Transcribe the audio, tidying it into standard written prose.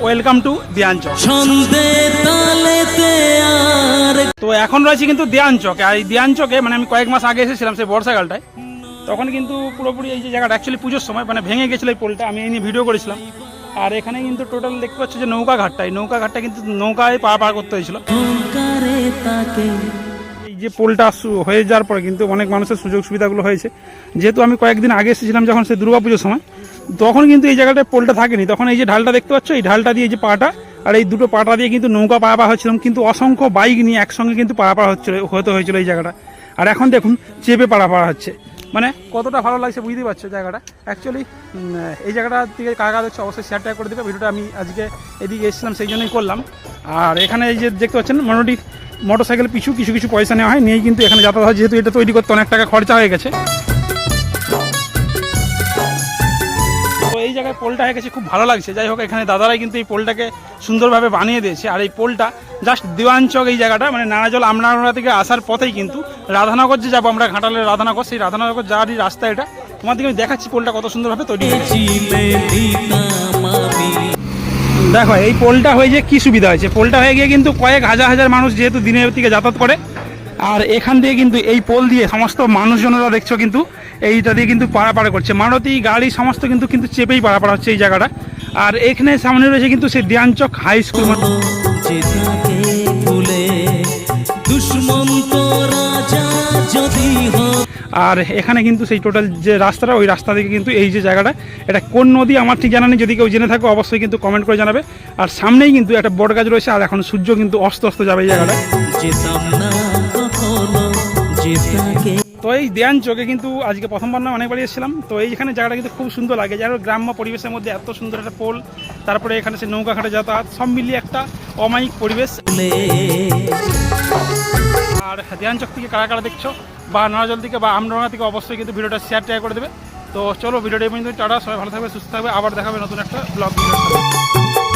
Welcome to দিয়াঞ্চক। তো এখন রয়েছে কিন্তু দিয়াঞ্চকে, আর এই দিয়াঞ্চকে মানে আমি কয়েক মাস আগে এসেছিলাম সেই বর্ষাকালটায়, তখন কিন্তু পুরোপুরি এই যে জায়গাটা অ্যাকচুয়ালি পুজোর সময় মানে ভেঙে গেছিলো এই পোলটা, আমি এই নিয়ে ভিডিও করেছিলাম। আর এখানে কিন্তু টোটাল দেখতে পাচ্ছ যে নৌকা ঘাটটা, এই নৌকা ঘাটটা কিন্তু নৌকায় পার করতে হয়েছিল। এই যে পোলটা হয়ে যাওয়ার পরে কিন্তু অনেক মানুষের সুযোগ সুবিধাগুলো হয়েছে। যেহেতু আমি কয়েকদিন আগে এসেছিলাম যখন সেই দুর্গাপুজোর সময়, তখন কিন্তু এই জায়গাটায় পোলটা থাকেনি, তখন এই যে ঢালটা দেখতে পাচ্ছ, এই ঢালটা দিয়ে যে পাটা আর এই দুটো পাটা দিয়ে কিন্তু নৌকা পারাপার হচ্ছিলাম, কিন্তু অসংখ্য বাইক নিয়ে একসঙ্গে কিন্তু পারাপার হতে হয়েছিল এই জায়গাটা। আর এখন দেখুন চেপে পারাপার হচ্ছে, মানে কতটা ভালো লাগছে বুঝতেই পারছো জায়গাটা। অ্যাকচুয়ালি এই জায়গাটা থেকে কারা দেখছো অবশ্যই শেয়ারটা করে দেবে ভিডিওটা, আমি আজকে এদিকে এসেছিলাম সেই জন্যই করলাম। আর এখানে এই যে দেখতে পাচ্ছেন মোটামুটি মোটরসাইকেল পিছু কিছু কিছু পয়সা নেওয়া হয়, নিয়েই কিন্তু এখানে যাতায়াত হয়, যেহেতু এটা তৈরি করতে অনেক টাকা খরচা হয়ে গেছে। তো এই জায়গায় পোলটা হয়ে গেছে, খুব ভালো লাগছে। যাই হোক, এখানে দাদারাই কিন্তু এই পোলটাকে সুন্দরভাবে বানিয়ে দিয়েছে। আর এই পোলটা জাস্ট দিওয়াঞ্চক এই জায়গাটা মানে নানাজল আমনাড়া থেকে আসার পথেই কিন্তু রাধানগর যে যাবো আমরা, ঘাটালের রাধানগর, সেই রাধানগর যাওয়ারই রাস্তা এটা। তোমাদেরকে আমি দেখাচ্ছি পোলটা কত সুন্দরভাবে তৈরি হয়েছে। দেখো এই পোলটা হয়ে যে কি সুবিধা হয়েছে, পোলটা হয়ে গিয়ে কিন্তু কয়েক হাজার হাজার মানুষ যেহেতু দিনের থেকে যাতায়াত করে, আর এখান দিয়ে কিন্তু এই পোল দিয়ে সমস্ত মানুষজনেরা দেখছো কিন্তু এইটা দিয়ে কিন্তু পারাপার করছে, মারুতি গাড়ি সমস্ত কিন্তু কিন্তু চেপেই পারাপার হচ্ছে এই জায়গাটা। আর এখানে সামনে রয়েছে কিন্তু সেই দিয়াঞ্চক হাই স্কুল। আর এখানে কিন্তু সেই টোটাল যে রাস্তাটা, ওই রাস্তা থেকে কিন্তু এই যে জায়গাটা, এটা কোন নদী আমার ঠিক জানা নেই, যদি কেউ জেনে থাকো অবশ্যই কিন্তু কমেন্ট করে জানাবে। আর সামনেই কিন্তু একটা বট গাছ রয়েছে, আর এখন সূর্য কিন্তু অস্ত যাবে এই জায়গাটা। তো এই দিয়াঞ্চকে কিন্তু আজকে প্রথমবার না অনেকবারই এসেছিলাম। তো এইখানে জায়গাটা কিন্তু খুব সুন্দর লাগে, যার গ্রাম্য পরিবেশের মধ্যে এত সুন্দর একটা পোল, তারপরে এখানে সে নৌকা ঘাটে যাতায়াত, সব মিলিয়ে একটা অমায়িক পরিবেশ। আর দিয়াঞ্চক থেকে কারা কারা দেখছো বা নারাজল থেকে বা আমডাঙ্গা থেকে অবশ্যই কিন্তু ভিডিওটা শেয়ার করে দেবে। তো চলো ভিডিওটা এই পর্যন্ত, টাটা, সবাই ভালো থাকবে, সুস্থ থাকবে, আবার দেখাবে নতুন একটা ব্লগ ভিডিও।